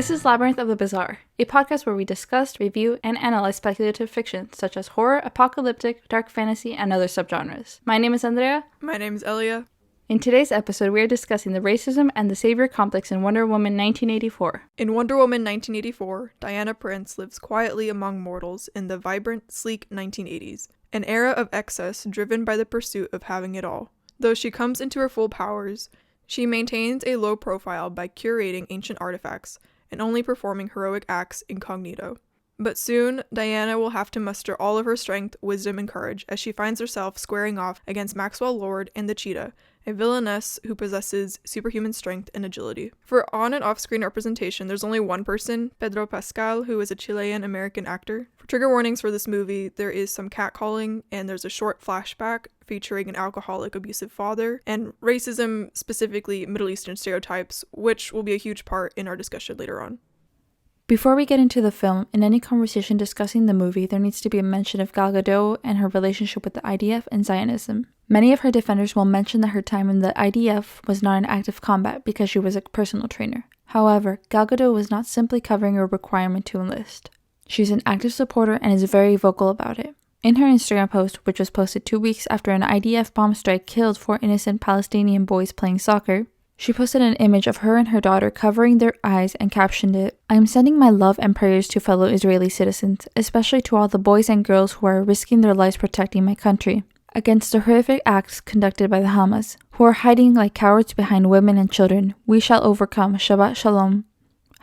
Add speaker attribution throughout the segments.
Speaker 1: This is Labyrinth of the Bizarre, a podcast where we discuss, review, and analyze speculative fiction, such as horror, apocalyptic, dark fantasy, and other subgenres. My name is Andrea.
Speaker 2: My name is Elia.
Speaker 1: In today's episode, we are discussing the racism and the savior complex in Wonder Woman 1984.
Speaker 2: In Wonder Woman 1984, Diana Prince lives quietly among mortals in the vibrant, sleek 1980s, an era of excess driven by the pursuit of having it all. Though she comes into her full powers, she maintains a low profile by curating ancient artifacts and only performing heroic acts incognito. But soon, Diana will have to muster all of her strength, wisdom, and courage as she finds herself squaring off against Maxwell Lord and the Cheetah, a villainess who possesses superhuman strength and agility. For on- and off-screen representation, there's only one person, Pedro Pascal, who is a Chilean-American actor. For trigger warnings for this movie, there is some catcalling, and there's a short flashback featuring an alcoholic, abusive father, and racism, specifically Middle Eastern stereotypes, which will be a huge part in our discussion later on.
Speaker 1: Before we get into the film, in any conversation discussing the movie, there needs to be a mention of Gal Gadot and her relationship with the IDF and Zionism. Many of her defenders will mention that her time in the IDF was not in active combat because she was a personal trainer. However, Gal Gadot was not simply covering a requirement to enlist. She's an active supporter and is very vocal about it. In her Instagram post, which was posted 2 weeks after an IDF bomb strike killed 4 innocent Palestinian boys playing soccer, she posted an image of her and her daughter covering their eyes and captioned it, "I am sending my love and prayers to fellow Israeli citizens, especially to all the boys and girls who are risking their lives protecting my country against the horrific acts conducted by the Hamas, who are hiding like cowards behind women and children. We shall overcome. Shabbat Shalom.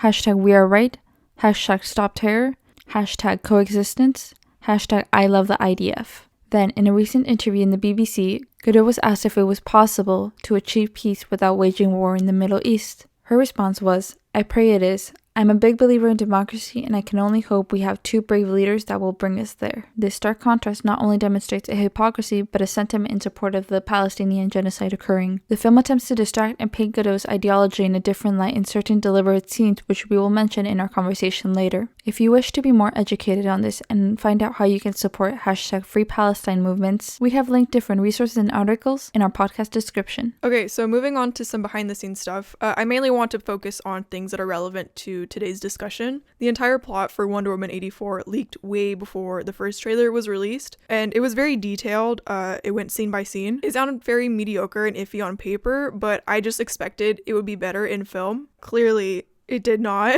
Speaker 1: Hashtag we are right. Hashtag stop terror. Hashtag coexistence. Hashtag I love the IDF." Then, in a recent interview in the BBC, Gadot was asked if it was possible to achieve peace without waging war in the Middle East. Her response was, "I pray it is. I'm a big believer in democracy, and I can only hope we have 2 brave leaders that will bring us there." This stark contrast not only demonstrates a hypocrisy, but a sentiment in support of the Palestinian genocide occurring. The film attempts to distract and paint Gadot's ideology in a different light in certain deliberate scenes, which we will mention in our conversation later. If you wish to be more educated on this and find out how you can support hashtag Free Palestine movements, we have linked different resources and articles in our podcast description.
Speaker 2: Okay, so moving on to some behind-the-scenes stuff, I mainly want to focus on things that are relevant to today's discussion. The entire plot for Wonder Woman 84 leaked way before the first trailer was released, and it was very detailed. It went scene by scene. It sounded very mediocre and iffy on paper, but I just expected it would be better in film. Clearly, it did not.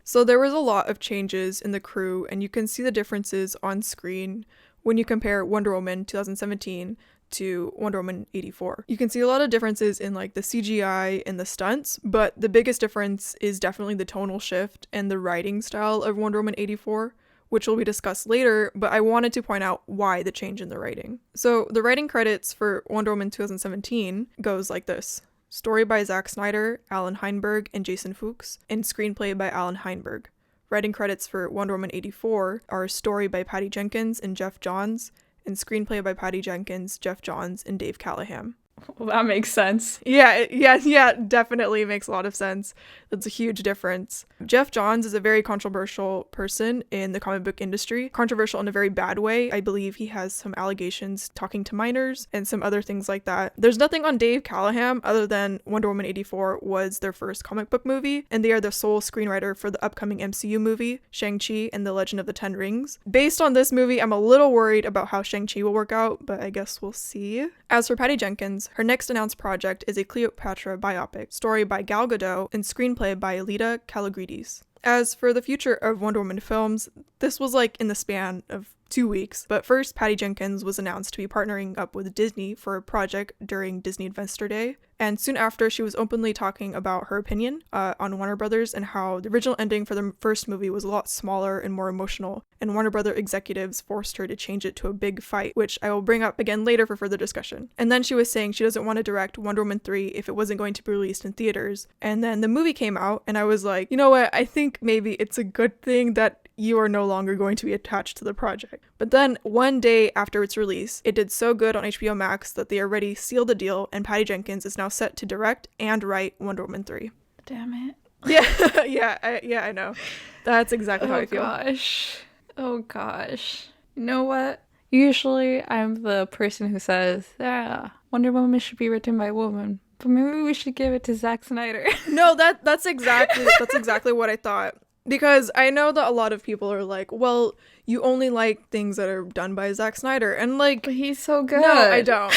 Speaker 2: So there was a lot of changes in the crew, and you can see the differences on screen when you compare Wonder Woman 2017 to Wonder Woman 84. You can see a lot of differences in like the CGI and the stunts, but the biggest difference is definitely the tonal shift and the writing style of Wonder Woman 84, which will be discussed later, but I wanted to point out why the change in the writing. So the writing credits for Wonder Woman 2017 goes like this. Story by Zack Snyder, Alan Heinberg, and Jason Fuchs, and screenplay by Alan Heinberg. Writing credits for Wonder Woman 84 are story by Patty Jenkins and Jeff Johns, and screenplay by Patty Jenkins, Jeff Johns, and Dave Callahan.
Speaker 1: Well, that makes sense.
Speaker 2: Yeah, definitely makes a lot of sense. That's a huge difference. Jeff Johns is a very controversial person in the comic book industry. Controversial in a very bad way. I believe he has some allegations talking to minors and some other things like that. There's nothing on Dave Callahan other than Wonder Woman 84 was their first comic book movie, and they are the sole screenwriter for the upcoming MCU movie, Shang-Chi and the Legend of the Ten Rings. Based on this movie, I'm a little worried about how Shang-Chi will work out, but I guess we'll see. As for Patty Jenkins, her next announced project is a Cleopatra biopic, story by Gal Gadot and screenplay by Alida Kalogridis. As for the future of Wonder Woman films, this was like in the span of 2 weeks, but first Patty Jenkins was announced to be partnering up with Disney for a project during Disney Investor Day, and soon after she was openly talking about her opinion on Warner Brothers and how the original ending for the first movie was a lot smaller and more emotional, and Warner Brother executives forced her to change it to a big fight, which I will bring up again later for further discussion. And then she was saying she doesn't want to direct Wonder Woman 3 if it wasn't going to be released in theaters, and then the movie came out, and I was like, you know what, I think maybe it's a good thing that you are no longer going to be attached to the project. But then, one day after its release, it did so good on HBO Max that they already sealed the deal, and Patty Jenkins is now set to direct and write Wonder Woman 3.
Speaker 1: Damn it.
Speaker 2: Yeah, I know. That's exactly how I feel.
Speaker 1: Oh gosh. You know what? Usually, I'm the person who says, yeah, Wonder Woman should be written by a woman. But maybe we should give it to Zack Snyder.
Speaker 2: No, that's exactly what I thought. Because I know that a lot of people are like, well, you only like things that are done by Zack Snyder. And like,
Speaker 1: But he's so good.
Speaker 2: no, I don't.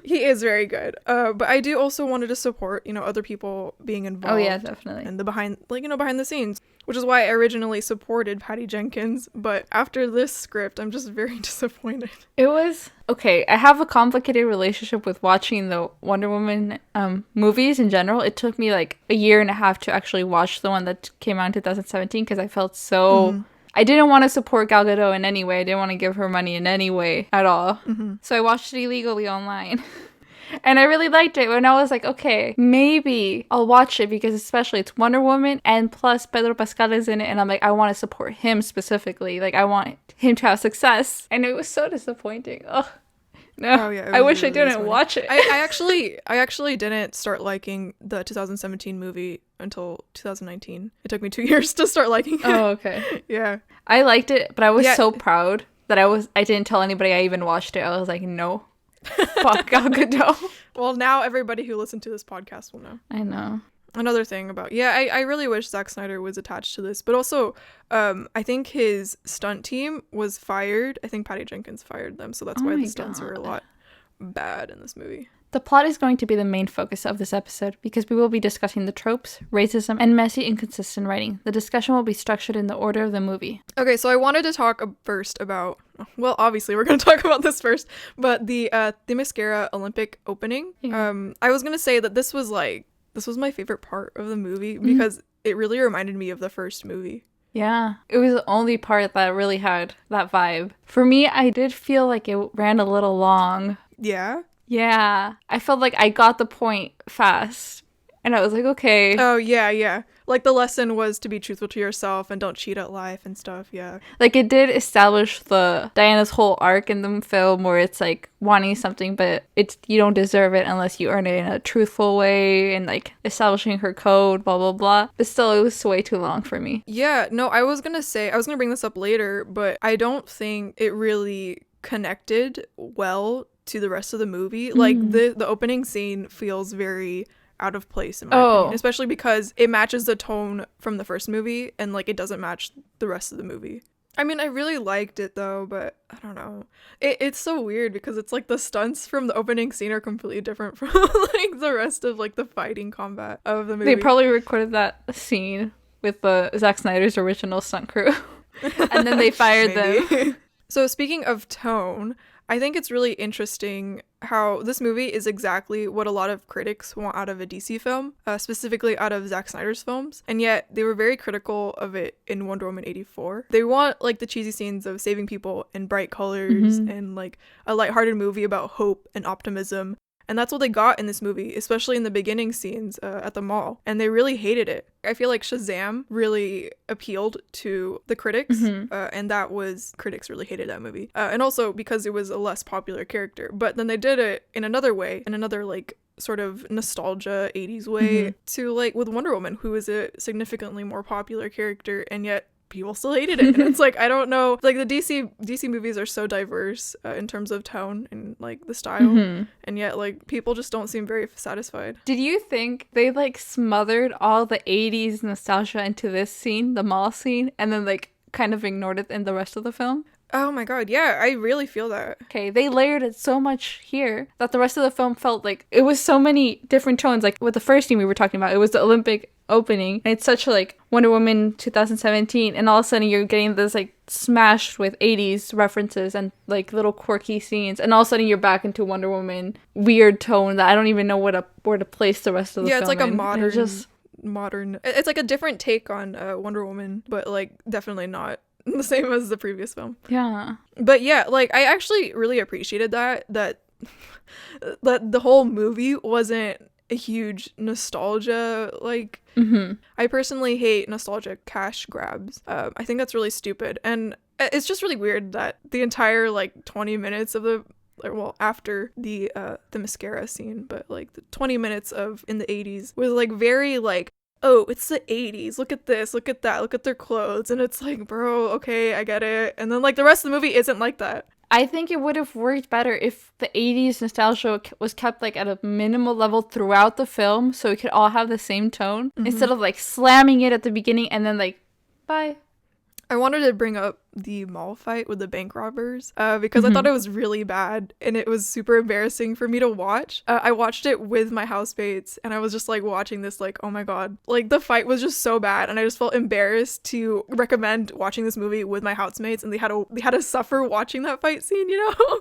Speaker 2: He is very good. But I do also wanted to support, other people being involved.
Speaker 1: Oh yeah, definitely.
Speaker 2: And the behind the scenes, which is why I originally supported Patty Jenkins. But after this script, I'm just very disappointed.
Speaker 1: It was okay. I have a complicated relationship with watching the Wonder Woman movies in general. It took me like a year and a half to actually watch the one that came out in 2017 because I felt so. I didn't want to support Gal Gadot in any way. I didn't want to give her money in any way at all. So I watched it illegally online. And I really liked it. And I was like, okay, maybe I'll watch it because especially it's Wonder Woman and plus Pedro Pascal is in it. And I'm like, I want to support him specifically. Like, I want him to have success. And it was so disappointing. Ugh. No, I wish I didn't watch it.
Speaker 2: I actually didn't start liking the 2017 movie until 2019. It took me 2 years to start liking it.
Speaker 1: Oh, okay.
Speaker 2: Yeah.
Speaker 1: I liked it, but I was so proud that I didn't tell anybody I even watched it. I was like, no. Fuck Gal Gadot.
Speaker 2: Well, now everybody who listened to this podcast will know.
Speaker 1: I know.
Speaker 2: Another thing about I really wish Zack Snyder was attached to this, but also I think his stunt team was fired. I think Patty Jenkins fired them, so that's why the stunts were a lot bad in this movie.
Speaker 1: The plot is going to be the main focus of this episode because we will be discussing the tropes, racism, and messy, inconsistent writing. The discussion will be structured in the order of the movie.
Speaker 2: Okay, so I wanted to talk first about, well, obviously we're going to talk about this first, but the Themyscira Olympic opening.
Speaker 1: Yeah.
Speaker 2: I was going to say that this was my favorite part of the movie because it really reminded me of the first movie.
Speaker 1: Yeah, it was the only part that really had that vibe. For me, I did feel like it ran a little long.
Speaker 2: Yeah?
Speaker 1: Yeah, I felt like I got the point fast. And I was like, okay.
Speaker 2: Oh, yeah. Like, the lesson was to be truthful to yourself and don't cheat at life and stuff, yeah.
Speaker 1: Like, it did establish Diana's whole arc in the film where it's, like, wanting something, but you don't deserve it unless you earn it in a truthful way and, like, establishing her code, blah, blah, blah. But still, it was way too long for me.
Speaker 2: Yeah, no, I was gonna bring this up later, but I don't think it really connected well to the rest of the movie. Like, the opening scene feels very out of place in my opinion, especially because it matches the tone from the first movie and like it doesn't match the rest of the movie. I mean, I really liked it though, but I don't know. It's so weird because it's like the stunts from the opening scene are completely different from like the rest of like the fighting combat of the movie.
Speaker 1: They probably recorded that scene with Zack Snyder's original stunt crew and then they fired them.
Speaker 2: So speaking of tone, I think it's really interesting how this movie is exactly what a lot of critics want out of a DC film, specifically out of Zack Snyder's films, and yet they were very critical of it in Wonder Woman 84. They want like the cheesy scenes of saving people in bright colors and like a lighthearted movie about hope and optimism. And that's what they got in this movie, especially in the beginning scenes at the mall. And they really hated it. I feel like Shazam really appealed to the critics. And critics really hated that movie. And also because it was a less popular character. But then they did it in another way, in another like sort of nostalgia 80s way to like with Wonder Woman, who is a significantly more popular character. And yet people still hated it. And it's like, I don't know, like the DC movies are so diverse in terms of tone and like the style, and yet like people just don't seem very satisfied.
Speaker 1: Did you think they like smothered all the 80s nostalgia into this scene, the mall scene, and then like kind of ignored it in the rest of the film?
Speaker 2: Oh my god, yeah, I really feel that.
Speaker 1: Okay, they layered it so much here that the rest of the film felt like it was so many different tones. Like with the first scene we were talking about, it was the Olympic opening, and it's such a like Wonder Woman 2017, and all of a sudden you're getting this like smashed with 80s references and like little quirky scenes, and all of a sudden you're back into Wonder Woman weird tone that I don't even know where to place the rest of the film.
Speaker 2: Yeah, it's like
Speaker 1: in.
Speaker 2: a modern. It's like a different take on Wonder Woman, but like definitely not the same as the previous film.
Speaker 1: Yeah.
Speaker 2: But yeah, like I actually really appreciated that the whole movie wasn't a huge nostalgia like I personally hate nostalgic cash grabs. I think that's really stupid, and it's just really weird that the entire like 20 minutes of after the mascara scene, but like the 20 minutes of in the 80s was like very like, oh, it's the 80s, look at this, look at that, look at their clothes, and it's like, bro, okay, I get it. And then like the rest of the movie isn't like that.
Speaker 1: I think it would have worked better if the 80s nostalgia was kept like at a minimal level throughout the film so it could all have the same tone instead of like slamming it at the beginning and then like, bye.
Speaker 2: I wanted to bring up the mall fight with the bank robbers because I thought it was really bad and it was super embarrassing for me to watch. I watched it with my housemates and I was just like watching this like, oh my god. Like the fight was just so bad and I just felt embarrassed to recommend watching this movie with my housemates and they had to suffer watching that fight scene, you know?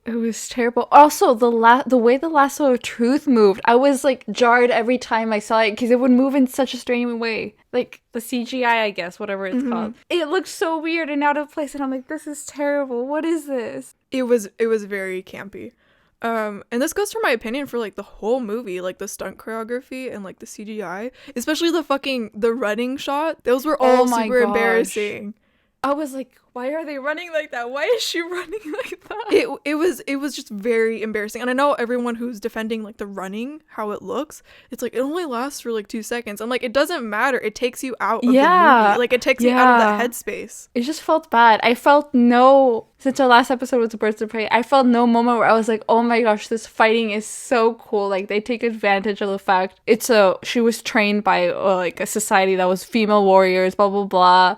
Speaker 1: It was terrible. Also, the way the lasso of truth moved, I was like jarred every time I saw it because it would move in such a strange way. Like the CGI, I guess, whatever it's called. It looked so weird and out of place, and I'm like, this is terrible. What is this?
Speaker 2: It was very campy. And this goes for my opinion for like the whole movie, like the stunt choreography and like the CGI, especially the running shot. Those were all super embarrassing.
Speaker 1: I was like, why are they running like that? Why is she running like that?
Speaker 2: It was just very embarrassing. And I know everyone who's defending like the running, how it looks, it's like it only lasts for like 2 seconds. I'm like, it doesn't matter. It takes you out of the movie. Like it takes you out of that headspace.
Speaker 1: It just felt bad. I felt since our last episode was Birds of Prey, I felt no moment where I was like, oh my gosh, this fighting is so cool. Like they take advantage of the fact she was trained by like a society that was female warriors, blah, blah, blah.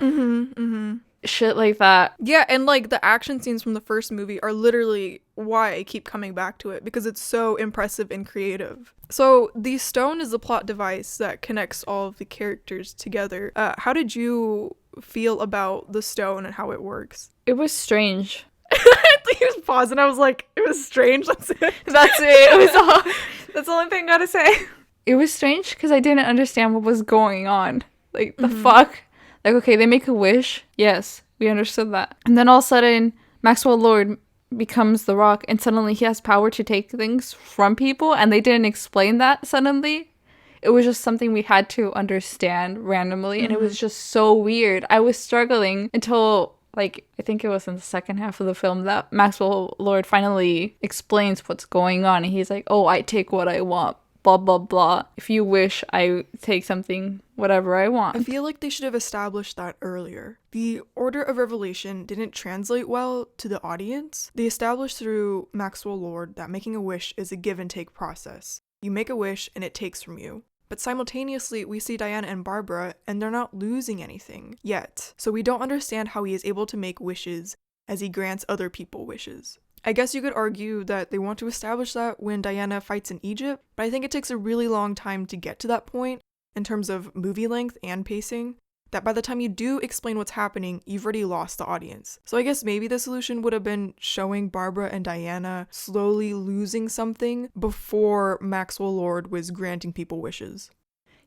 Speaker 1: Shit like that.
Speaker 2: Yeah, and like the action scenes from the first movie are literally why I keep coming back to it, because it's so impressive and creative. So the stone is the plot device that connects all of the characters together. How did you feel about the stone and how it works?
Speaker 1: It was strange.
Speaker 2: I think he was pausing. I was like, it was strange. That's it.
Speaker 1: That's it. That's the only thing I gotta say. It was strange because I didn't understand what was going on. Like, the fuck? Like, okay, they make a wish. Yes, we understood that. And then all of a sudden, Maxwell Lord becomes the Rock, and suddenly he has power to take things from people, and they didn't explain that suddenly. It was just something we had to understand randomly, and it was just so weird. I was struggling until, like, I think it was in the second half of the film that Maxwell Lord finally explains what's going on, and he's like, oh, I take what I want. Blah, blah, blah. If you wish, I take something, whatever I want.
Speaker 2: I feel like they should have established that earlier. The order of revelation didn't translate well to the audience. They established through Maxwell Lord that making a wish is a give and take process. You make a wish and it takes from you. But simultaneously, we see Diana and Barbara, and they're not losing anything yet. So we don't understand how he is able to make wishes as he grants other people wishes. I guess you could argue that they want to establish that when Diana fights in Egypt, but I think it takes a really long time to get to that point in terms of movie length and pacing, that by the time you do explain what's happening, you've already lost the audience. So I guess maybe the solution would have been showing Barbara and Diana slowly losing something before Maxwell Lord was granting people wishes.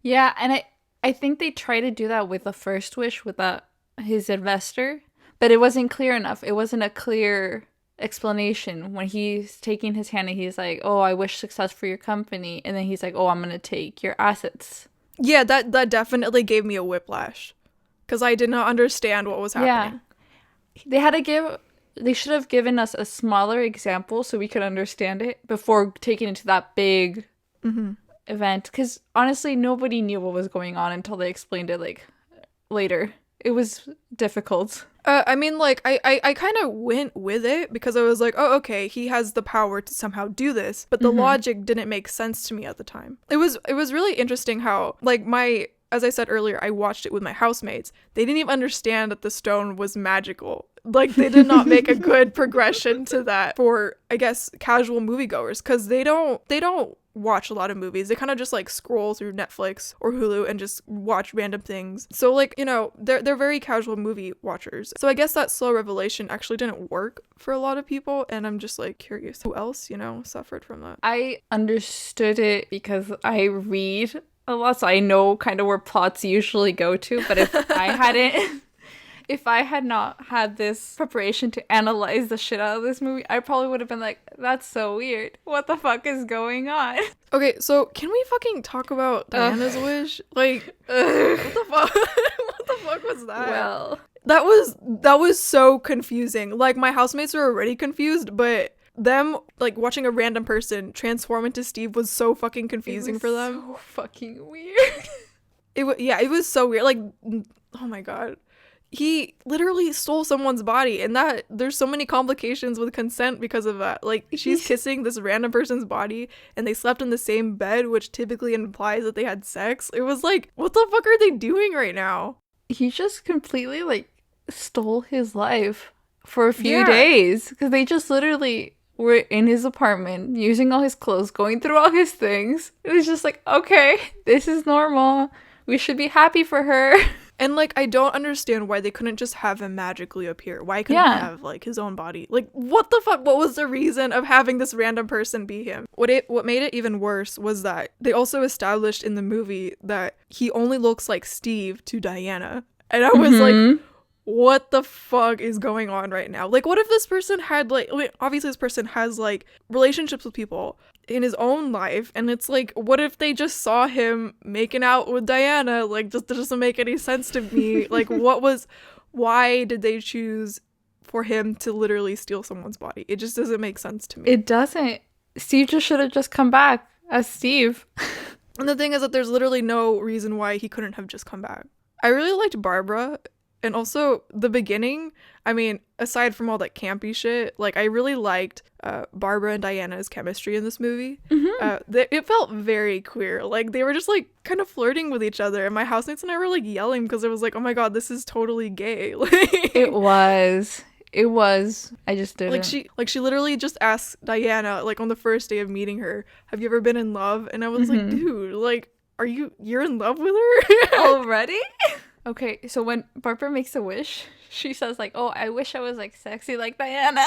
Speaker 1: Yeah, and I think they try to do that with the first wish with his investor, but it wasn't clear enough. It wasn't a clear explanation when he's taking his hand and he's like, oh, I wish success for your company, and then he's like, oh, I'm gonna take your assets.
Speaker 2: Yeah, that definitely gave me a whiplash because I did not understand what was happening.
Speaker 1: Yeah, they should have given us a smaller example so we could understand it before taking it to that big event, because honestly nobody knew what was going on until they explained it like later. It was difficult.
Speaker 2: I mean, like, I kind of went with it because I was like, oh, okay, he has the power to somehow do this, but the logic didn't make sense to me at the time. It was really interesting how, like, as I said earlier, I watched it with my housemates. They didn't even understand that the stone was magical. Like, they did not make a good progression to that for, I guess, casual moviegoers, because they don't watch a lot of movies. They kind of just like scroll through Netflix or Hulu and just watch random things. So like, you know, they're very casual movie watchers. So I guess that slow revelation actually didn't work for a lot of people, and I'm just like curious who else, you know, suffered from that.
Speaker 1: I understood it because I read a lot, so I know kind of where plots usually go to, but if I had not had this preparation to analyze the shit out of this movie, I probably would have been like, that's so weird. What the fuck is going on?
Speaker 2: Okay, so can we fucking talk about Diana's wish? Like, what the fuck? What the fuck was that?
Speaker 1: Well,
Speaker 2: that was so confusing. Like, my housemates were already confused, but them, like, watching a random person transform into Steve was so fucking confusing for them.
Speaker 1: So fucking weird.
Speaker 2: It was so weird. Like, oh my god. he literally stole someone's body, and that there's so many complications with consent because of that. Like, she's kissing this random person's body and they slept in the same bed, which typically implies that they had sex. It was like, what the fuck are they doing right now?
Speaker 1: He just completely like stole his life for a few days, because they just literally were in his apartment using all his clothes, going through all his things. It was just like, okay, this is normal, we should be happy for her.
Speaker 2: And, like, I don't understand why they couldn't just have him magically appear. Why couldn't he have, like, his own body? Like, what the fuck? What was the reason of having this random person be him? What made it even worse was that they also established in the movie that he only looks like Steve to Diana. And I was like, what the fuck is going on right now? Like, what if this person had, like, obviously this person has, like, relationships with people in his own life, and it's like, what if they just saw him making out with Diana? Like, just doesn't make any sense to me. Like, why did they choose for him to literally steal someone's body? It just doesn't make sense to me.
Speaker 1: It doesn't. Steve just should have just come back as Steve.
Speaker 2: And the thing is that there's literally no reason why he couldn't have just come back. I really liked Barbara. And also, the beginning, I mean, aside from all that campy shit, like, I really liked Barbara and Diana's chemistry in this movie. It felt very queer. Like, they were just, like, kind of flirting with each other. And my housemates and I were, like, yelling because it was like, oh my god, this is totally gay.
Speaker 1: It was. I just didn't.
Speaker 2: She literally just asked Diana, like, on the first day of meeting her, have you ever been in love? And I was like, dude, like, you're in love with her?
Speaker 1: Already? Okay, so when Barbara makes a wish, she says, like, oh, I wish I was, like, sexy like Diana.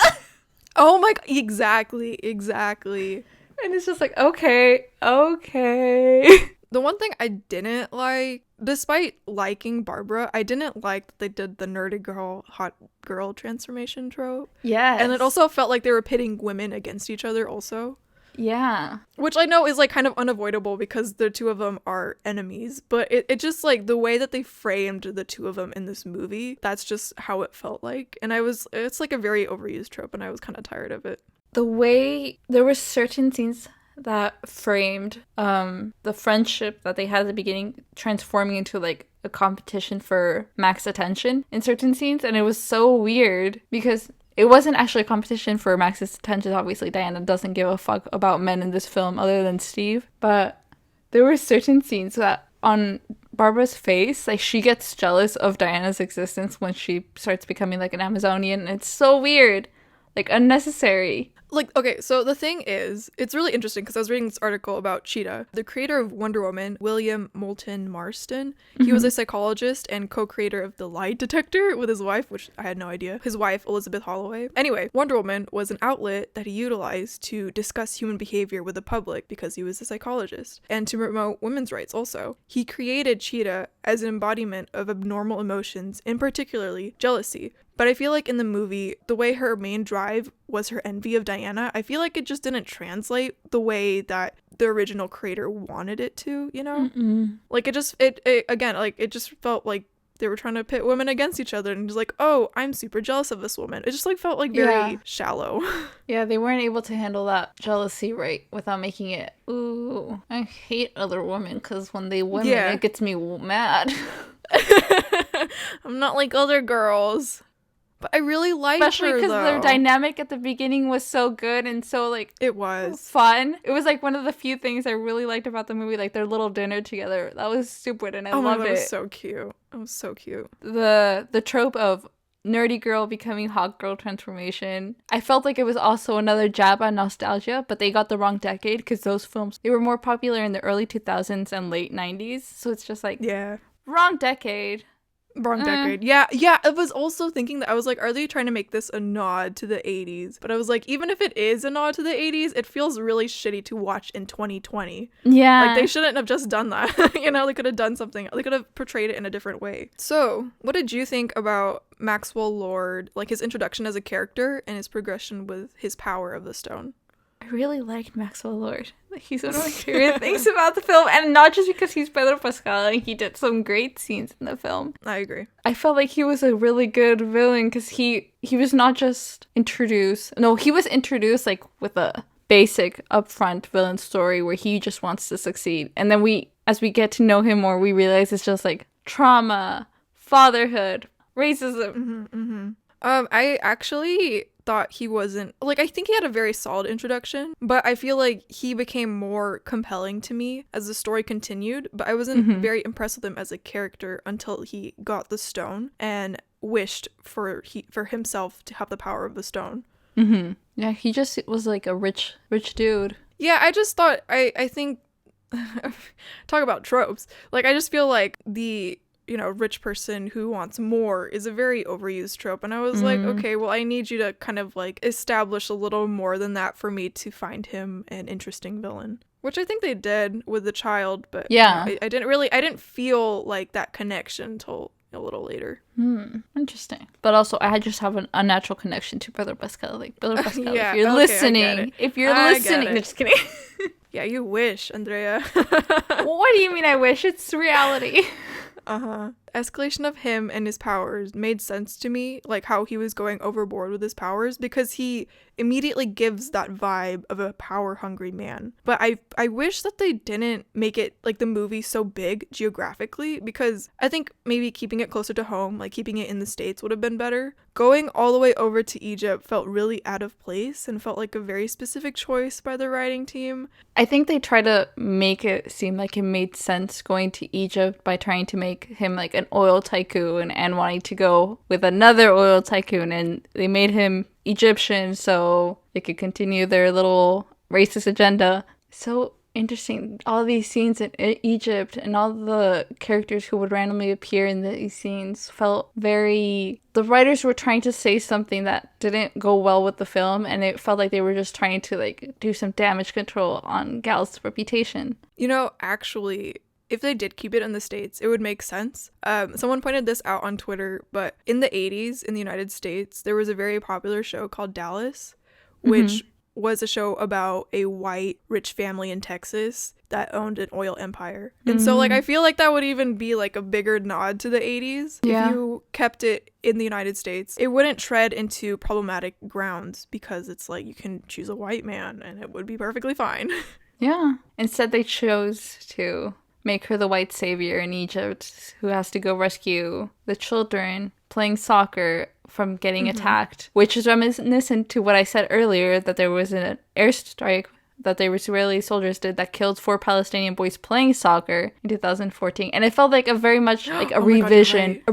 Speaker 2: Oh my god, exactly.
Speaker 1: And it's just like, okay.
Speaker 2: The one thing I didn't like, despite liking Barbara, I didn't like that they did the nerdy girl, hot girl transformation trope.
Speaker 1: Yeah.
Speaker 2: And it also felt like they were pitting women against each other also.
Speaker 1: Yeah.
Speaker 2: Which I know is, like, kind of unavoidable because the two of them are enemies. But it just, like, the way that they framed the two of them in this movie, that's just how it felt like. And it's, like, a very overused trope, and I was kind of tired of it.
Speaker 1: The way there were certain scenes that framed the friendship that they had at the beginning transforming into, like, a competition for Mac's attention in certain scenes. And it was so weird because it wasn't actually a competition for Max's attention. Obviously, Diana doesn't give a fuck about men in this film other than Steve. But there were certain scenes that on Barbara's face, like, she gets jealous of Diana's existence when she starts becoming, like, an Amazonian. And it's so weird. Like, unnecessary.
Speaker 2: Like, okay, so the thing is, it's really interesting because I was reading this article about Cheetah. The creator of Wonder Woman, William Moulton Marston, he was a psychologist and co-creator of The Lie Detector with his wife, which I had no idea, his wife, Elizabeth Holloway. Anyway, Wonder Woman was an outlet that he utilized to discuss human behavior with the public because he was a psychologist, and to promote women's rights also. He created Cheetah as an embodiment of abnormal emotions, and particularly jealousy. But I feel like in the movie, the way her main drive was her envy of Diana, I feel like it just didn't translate the way that the original creator wanted it to, you know? Like, it just felt like they were trying to pit women against each other and just like, oh, I'm super jealous of this woman. It just, like, felt like very shallow.
Speaker 1: Yeah, they weren't able to handle that jealousy right without making it, ooh, I hate other women because when they win, it gets me mad.
Speaker 2: I'm not like other girls. But I really liked
Speaker 1: especially
Speaker 2: her,
Speaker 1: because
Speaker 2: though.
Speaker 1: their dynamic at the beginning was so good and so, like,
Speaker 2: it was
Speaker 1: fun. It was, like, one of the few things I really liked about the movie, like, their little dinner together. That was stupid, and I loved it.
Speaker 2: That was so cute. It was so cute.
Speaker 1: The trope of nerdy girl becoming hot girl transformation, I felt like it was also another jab at nostalgia, but they got the wrong decade because those films, they were more popular in the early 2000s and late 90s. So it's just like, wrong decade.
Speaker 2: Wrong decade. Yeah, I was also thinking that, I was like, are they trying to make this a nod to the 80s? But I was like, even if it is a nod to the 80s, it feels really shitty to watch in 2020.
Speaker 1: Yeah.
Speaker 2: Like, they shouldn't have just done that. You know, they could have done something. They could have portrayed it in a different way. So, what did you think about Maxwell Lord, like, his introduction as a character and his progression with his power of the stone?
Speaker 1: I really liked Maxwell Lord. He's one of my favorite things about the film, and not just because he's Pedro Pascal and he did some great scenes in the film.
Speaker 2: I agree.
Speaker 1: I felt like he was a really good villain because he was not just introduced. No, he was introduced, like, with a basic upfront villain story where he just wants to succeed. And then as we get to know him more, we realize it's just, like, trauma, fatherhood, Racism.
Speaker 2: I actually thought he wasn't, like, I think he had a very solid introduction, but I feel like he became more compelling to me as the story continued, but I wasn't very impressed with him as a character until he got the stone and wished for himself to have the power of the stone.
Speaker 1: Yeah, he just was like a rich dude.
Speaker 2: Yeah, I just thought, I think, talk about tropes, like, I just feel like the rich person who wants more is a very overused trope. And I was like, okay, well, I need you to kind of like establish a little more than that for me to find him an interesting villain. Which I think they did with the child, but
Speaker 1: yeah,
Speaker 2: I didn't feel like that connection until a little later.
Speaker 1: Interesting. But also, I just have an unnatural connection to Brother Pascal. Like, Brother Pascal,
Speaker 2: yeah,
Speaker 1: if you're listening, just kidding.
Speaker 2: Yeah, you wish, Andrea.
Speaker 1: What do you mean I wish? It's reality.
Speaker 2: Escalation of him and his powers made sense to me, like how he was going overboard with his powers, because he immediately gives that vibe of a power-hungry man. But I wish that they didn't make it, like, the movie so big geographically, because I think maybe keeping it closer to home, like keeping it in the States, would have been better. Going all the way over to Egypt felt really out of place and felt like a very specific choice by the writing team.
Speaker 1: I think they try to make it seem like it made sense going to Egypt by trying to make him like an oil tycoon and wanting to go with another oil tycoon, and they made him Egyptian so they could continue their little racist agenda. So interesting. All these scenes in Egypt and all the characters who would randomly appear in these scenes felt very... The writers were trying to say something that didn't go well with the film, and it felt like they were just trying to like do some damage control on Gal's reputation.
Speaker 2: Actually, if they did keep it in the States, it would make sense. Someone pointed this out on Twitter, but in the 80s in the United States, there was a very popular show called Dallas, which was a show about a white rich family in Texas that owned an oil empire. And so like I feel like that would even be like a bigger nod to the 80s.
Speaker 1: Yeah.
Speaker 2: If you kept it in the United States. It wouldn't tread into problematic grounds because it's like you can choose a white man and it would be perfectly fine.
Speaker 1: Yeah. Instead they chose to make her the white savior in Egypt who has to go rescue the children playing soccer from getting attacked, which is reminiscent to what I said earlier, that there was an airstrike that the Israeli soldiers did that killed 4 Palestinian boys playing soccer in 2014. And it felt like a very much like a revision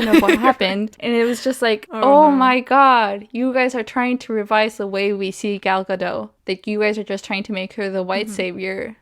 Speaker 1: of what happened. And it was just like, oh no. My God, you guys are trying to revise the way we see Gal Gadot. Like, you guys are just trying to make her the white savior.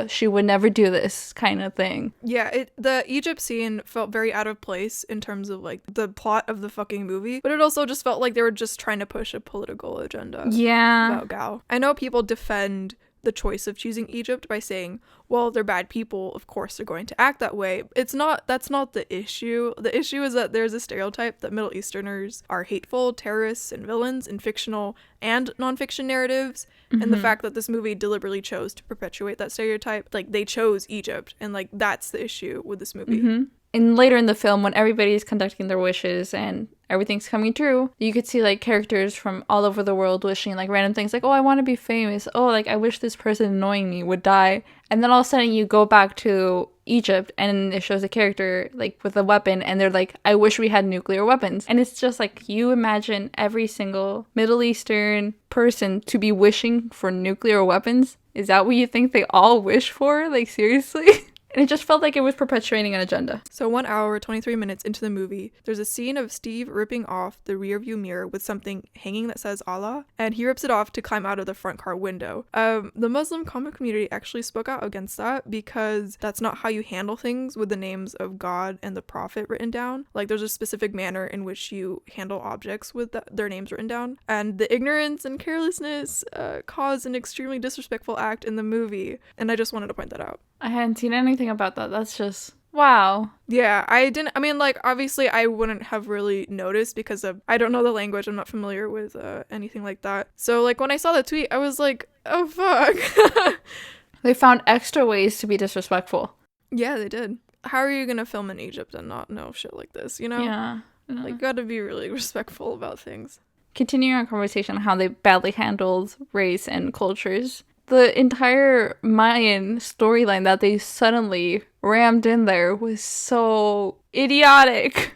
Speaker 1: She would never do this kind of thing. Yeah,
Speaker 2: the Egypt scene felt very out of place in terms of like the plot of the fucking movie, but it also just felt like they were just trying to push a political agenda about Gal. I know people defend the choice of choosing Egypt by saying, well, they're bad people, of course they're going to act that way. That's not the issue. The issue is that there's a stereotype that Middle Easterners are hateful, terrorists, and villains in fictional and nonfiction narratives. And the fact that this movie deliberately chose to perpetuate that stereotype, like they chose Egypt, and like that's the issue with this movie.
Speaker 1: And later in the film, when everybody's conducting their wishes and everything's coming true, you could see like characters from all over the world wishing like random things, like, oh, I want to be famous. Oh, like I wish this person annoying me would die. And then all of a sudden you go back to Egypt and it shows a character like with a weapon and they're like, I wish we had nuclear weapons. And it's just like, you imagine every single Middle Eastern person to be wishing for nuclear weapons? Is that what you think they all wish for? Like, seriously? And it just felt like it was perpetuating an agenda. So 1 hour, 23 minutes into the movie, there's a scene of Steve ripping off the rearview mirror with something hanging that says Allah, and he rips it off to climb out of the front car window. The Muslim comic community actually spoke out against that because that's not how you handle things with the names of God and the Prophet written down. Like, there's a specific manner in which you handle objects with their names written down. And the ignorance and carelessness caused an extremely disrespectful act in the movie. And I just wanted to point that out. I hadn't seen anything about that. That's just, wow.
Speaker 2: Yeah, like, obviously I wouldn't have really noticed because I don't know the language. I'm not familiar with anything like that. So, like, when I saw the tweet, I was like, oh, fuck.
Speaker 1: They found extra ways to be disrespectful.
Speaker 2: Yeah, they did. How are you going to film in Egypt and not know shit like this, you know?
Speaker 1: Yeah.
Speaker 2: Like, you gotta be really respectful about things.
Speaker 1: Continuing our conversation on how they badly handled race and cultures, the entire Mayan storyline that they suddenly rammed in there was so idiotic.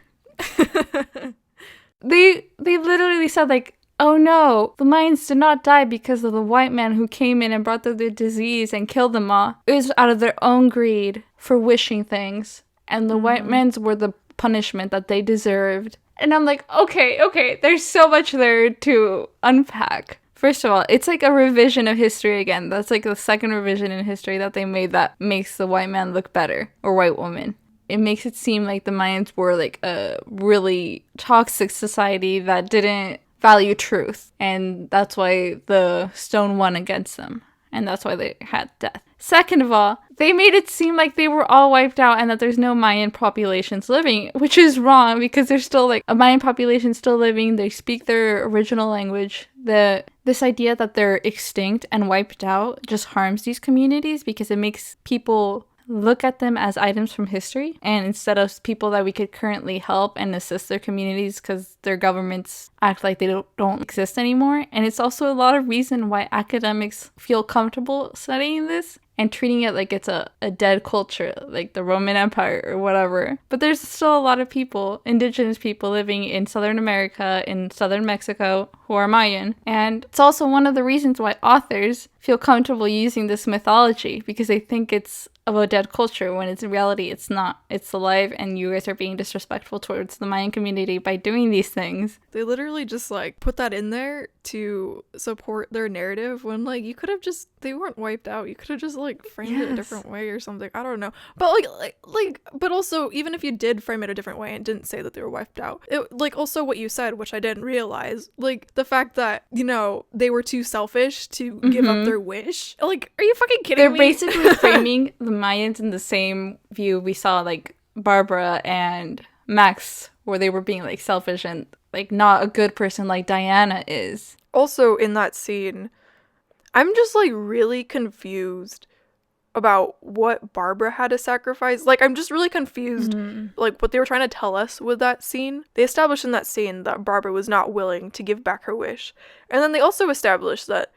Speaker 1: They literally said, like, oh no, the Mayans did not die because of the white man who came in and brought the disease and killed them all. It was out of their own greed for wishing things. And the white men's were the punishment that they deserved. And I'm like, okay, there's so much there to unpack. First of all, it's like a revision of history again. That's like the second revision in history that they made that makes the white man look better, or white woman. It makes it seem like the Mayans were like a really toxic society that didn't value truth. And that's why the stone won against them. And that's why they had death. Second of all, they made it seem like they were all wiped out and that there's no Mayan populations living, which is wrong because there's still like a Mayan population still living. They speak their original language. This idea that they're extinct and wiped out just harms these communities because it makes people look at them as items from history, and instead of people that we could currently help and assist their communities because their governments act like they don't exist anymore. And it's also a lot of reason why academics feel comfortable studying this and treating it like it's a dead culture, like the Roman Empire or whatever. But there's still a lot of people, indigenous people living in Southern America, in Southern Mexico, who are Mayan. And it's also one of the reasons why authors feel comfortable using this mythology, because they think it's of a dead culture, when in reality it's not. It's alive, and you guys are being disrespectful towards the Mayan community by doing these things.
Speaker 2: They literally just like put that in there to support their narrative when like you could have just, they weren't wiped out. You could have just like framed it a different way or something. I don't know. But but also even if you did frame it a different way and didn't say that they were wiped out, it, like also what you said, which I didn't realize, like the fact that, you know, they were too selfish to give up their wish. Like, are you fucking kidding me?
Speaker 1: They're basically framing the Mayans in the same view we saw like Barbara and Max, where they were being like selfish and like not a good person like Diana is.
Speaker 2: Also in that scene, I'm just like really confused about what Barbara had to sacrifice. Like, I'm just really confused like what they were trying to tell us with that scene. They established in that scene that Barbara was not willing to give back her wish. And then they also established that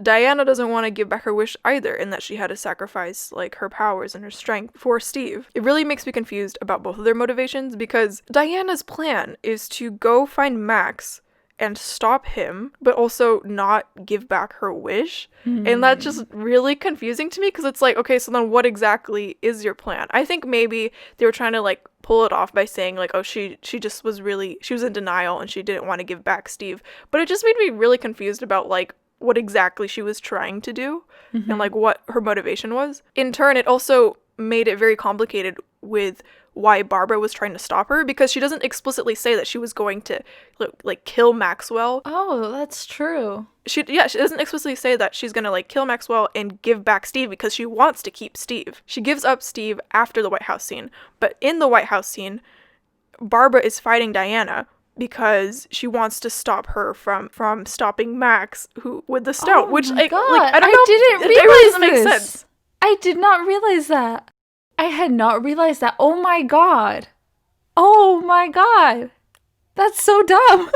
Speaker 2: Diana doesn't want to give back her wish either, and that she had to sacrifice like her powers and her strength for Steve. It really makes me confused about both of their motivations, because Diana's plan is to go find Max and stop him, but also not give back her wish. And that's just really confusing to me, because it's like, okay, so then what exactly is your plan? I think maybe they were trying to like pull it off by saying like, oh, she just was really, she was in denial and she didn't want to give back Steve. But it just made me really confused about like what exactly she was trying to do and like what her motivation was. In turn, it also made it very complicated with why Barbara was trying to stop her, because she doesn't explicitly say that she was going to like kill Maxwell.
Speaker 1: Oh, that's true.
Speaker 2: She doesn't explicitly say that she's gonna like kill Maxwell and give back Steve, because she wants to keep Steve. She gives up Steve after the White House scene, but in the White House scene, Barbara is fighting Diana because she wants to stop her from stopping Max with the stone, which I don't know.
Speaker 1: I didn't realize
Speaker 2: it doesn't make
Speaker 1: this.
Speaker 2: sense.
Speaker 1: I did not realize that. I had not realized that. Oh my god. Oh my god. That's so dumb.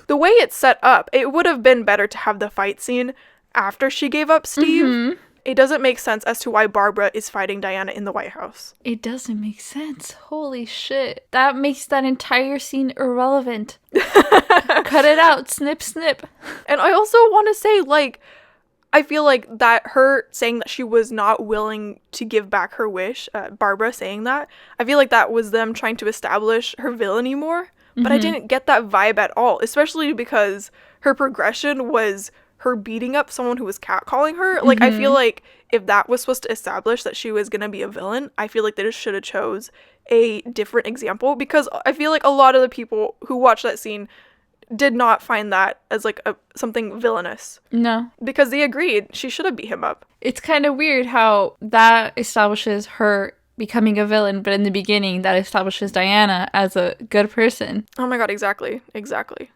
Speaker 2: The way it's set up, it would have been better to have the fight scene after she gave up Steve. It doesn't make sense as to why Barbara is fighting Diana in the White House.
Speaker 1: It doesn't make sense. Holy shit. That makes that entire scene irrelevant. Cut it out. Snip, snip.
Speaker 2: And I also want to say, like, I feel like that her saying that she was not willing to give back her wish, Barbara saying that, I feel like that was them trying to establish her villainy more. But I didn't get that vibe at all, especially because her progression was her beating up someone who was catcalling her. Like, I feel like if that was supposed to establish that she was going to be a villain, I feel like they just should have chose a different example, because I feel like a lot of the people who watched that scene did not find that as like something villainous.
Speaker 1: No.
Speaker 2: Because they agreed she should have beat him up. It's
Speaker 1: kind of weird how that establishes her becoming a villain, but in the beginning that establishes Diana as a good person.
Speaker 2: Oh my god, exactly.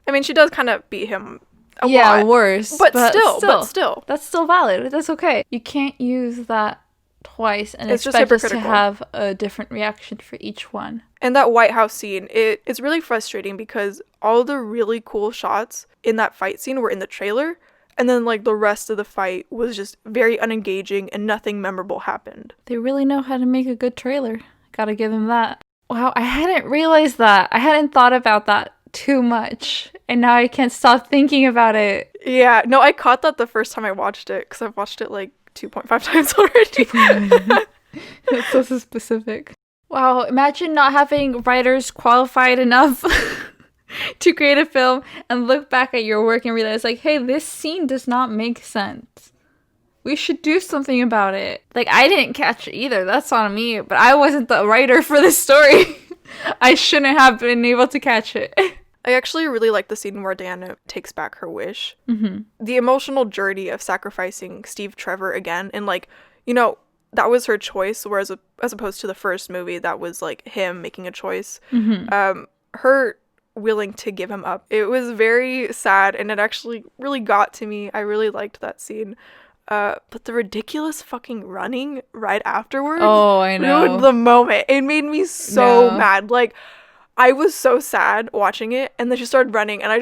Speaker 2: I mean, she does kind of beat him a lot.
Speaker 1: Worse.
Speaker 2: But still.
Speaker 1: That's still valid. That's okay. You can't use that twice and
Speaker 2: it's
Speaker 1: expect
Speaker 2: just
Speaker 1: us to have a different reaction for each one.
Speaker 2: And that White House scene, it's really frustrating because all the really cool shots in that fight scene were in the trailer, and then like the rest of the fight was just very unengaging and nothing memorable happened.
Speaker 1: They really know how to make a good trailer. Gotta give them that. Wow, I hadn't realized that. I hadn't thought about that too much. And now I can't stop thinking about it.
Speaker 2: Yeah, no, I caught that the first time I watched it, because I've watched it like 2.5 times already.
Speaker 1: That's so specific. Wow, imagine not having writers qualified enough to create a film and look back at your work and realize, like, hey, this scene does not make sense. We should do something about it. Like, I didn't catch it either. That's on me. But I wasn't the writer for this story. I shouldn't have been able to catch it.
Speaker 2: I actually really like the scene where Diana takes back her wish.
Speaker 1: Mm-hmm.
Speaker 2: The emotional journey of sacrificing Steve Trevor again, and like, you know, that was her choice, whereas as opposed to the first movie, that was like him making a choice.
Speaker 1: Mm-hmm.
Speaker 2: Her willing to give him up. It was very sad, and it actually really got to me. I really liked that scene. But the ridiculous fucking running right afterwards.
Speaker 1: Oh, I know.
Speaker 2: Ruined the moment. It made me so mad. Like, I was so sad watching it, and then she started running, and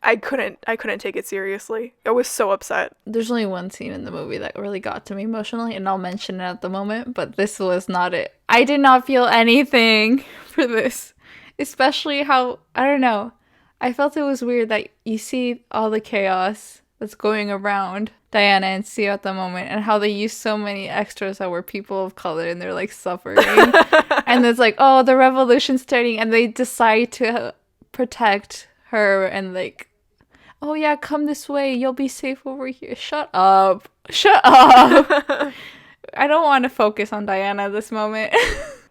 Speaker 2: I couldn't take it seriously. I was so upset.
Speaker 1: There's only one scene in the movie that really got to me emotionally, and I'll mention it at the moment, but this was not it. I did not feel anything for this. Especially how, I don't know, I felt it was weird that you see all the chaos that's going around Diana and Sue at the moment, and how they use so many extras that were people of color, and they're like suffering. And it's like, oh, the revolution's starting, and they decide to protect her, and like, oh yeah, come this way, you'll be safe over here. Shut up. I don't want to focus on Diana at this moment.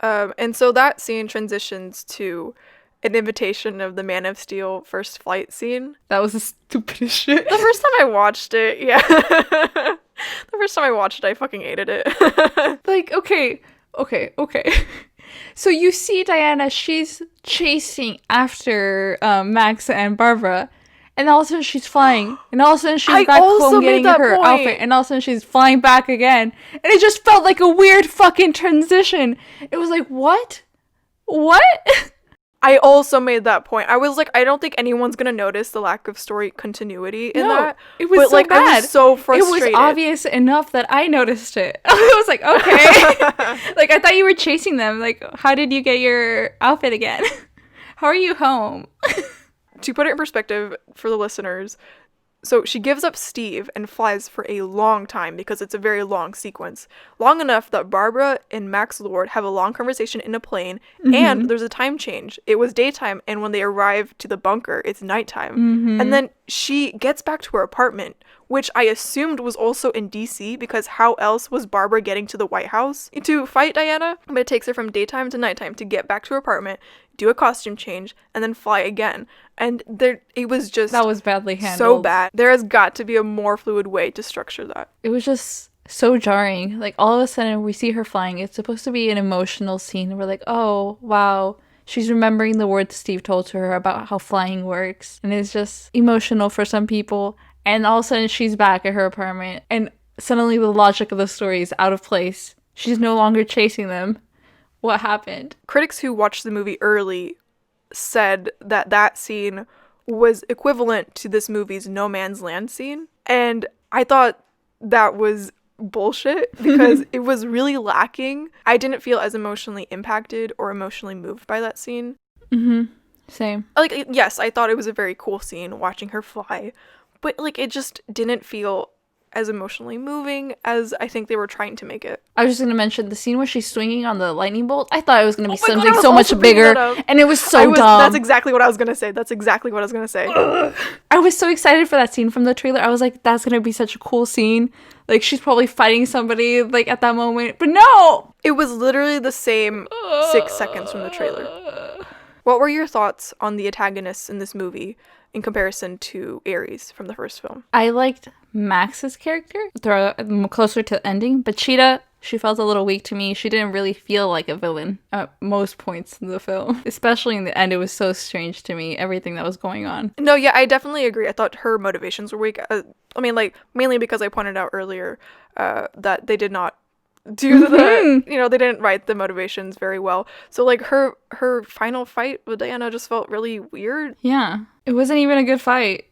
Speaker 2: And so that scene transitions to an invitation of the Man of Steel first flight scene.
Speaker 1: That was the stupidest shit.
Speaker 2: The first time I watched it, yeah. The first time I watched it, I fucking hated it.
Speaker 1: Like, okay. So you see Diana, she's chasing after Max and Barbara, and all of a sudden she's flying, and all of a sudden she's back home getting her outfit, and all of a sudden she's flying back again, and it just felt like a weird fucking transition. It was like, what?
Speaker 2: I also made that point. I was like, I don't think anyone's gonna notice the lack of story continuity in that.
Speaker 1: It was
Speaker 2: but,
Speaker 1: so
Speaker 2: like,
Speaker 1: bad.
Speaker 2: I was so frustrated.
Speaker 1: It was obvious enough that I noticed it. I was like, okay. Like, I thought you were chasing them. Like, how did you get your outfit again? How are you home?
Speaker 2: To put it in perspective for the listeners, so she gives up Steve and flies for a long time because it's a very long sequence. Long enough that Barbara and Maxwell Lord have a long conversation in a plane, and there's a time change. It was daytime, and when they arrive to the bunker, it's nighttime. And then she gets back to her apartment, which I assumed was also in DC, because how else was Barbara getting to the White House to fight Diana? But it takes her from daytime to nighttime to get back to her apartment, do a costume change, and then fly again. And it was just...
Speaker 1: That was badly handled.
Speaker 2: So bad. There has got to be a more fluid way to structure that.
Speaker 1: It was just so jarring. Like, all of a sudden, we see her flying. It's supposed to be an emotional scene. We're like, oh, wow. She's remembering the words Steve told to her about how flying works. And it's just emotional for some people. And all of a sudden, she's back at her apartment. And suddenly, the logic of the story is out of place. She's no longer chasing them. What happened?
Speaker 2: Critics who watched the movie early said that scene was equivalent to this movie's No Man's Land scene. And I thought that was bullshit because it was really lacking. I didn't feel as emotionally impacted or emotionally moved by that scene.
Speaker 1: Same.
Speaker 2: Like, yes, I thought it was a very cool scene watching her fly, but like, it just didn't feel as emotionally moving as I think they were trying to make it.
Speaker 1: I was just going to mention the scene where she's swinging on the lightning bolt. I thought it was going to be something so much bigger, and it was so dumb.
Speaker 2: That's exactly what I was going to say.
Speaker 1: I was so excited for that scene from the trailer. I was like, that's going to be such a cool scene. Like, she's probably fighting somebody, like, at that moment. But no!
Speaker 2: It was literally the same 6 seconds from the trailer. What were your thoughts on the antagonists in this movie in comparison to Ares from the first film?
Speaker 1: I liked Max's character. They're closer to the ending, but Cheetah, she felt a little weak to me. She didn't really feel like a villain at most points in the film. Especially in the end, it was so strange to me, everything that was going on.
Speaker 2: No, yeah, I definitely agree. I thought her motivations were weak. I mean, like, mainly because I pointed out earlier that they did not do the, they didn't write the motivations very well. So, like, her final fight with Diana just felt really weird.
Speaker 1: Yeah, it wasn't even a good fight.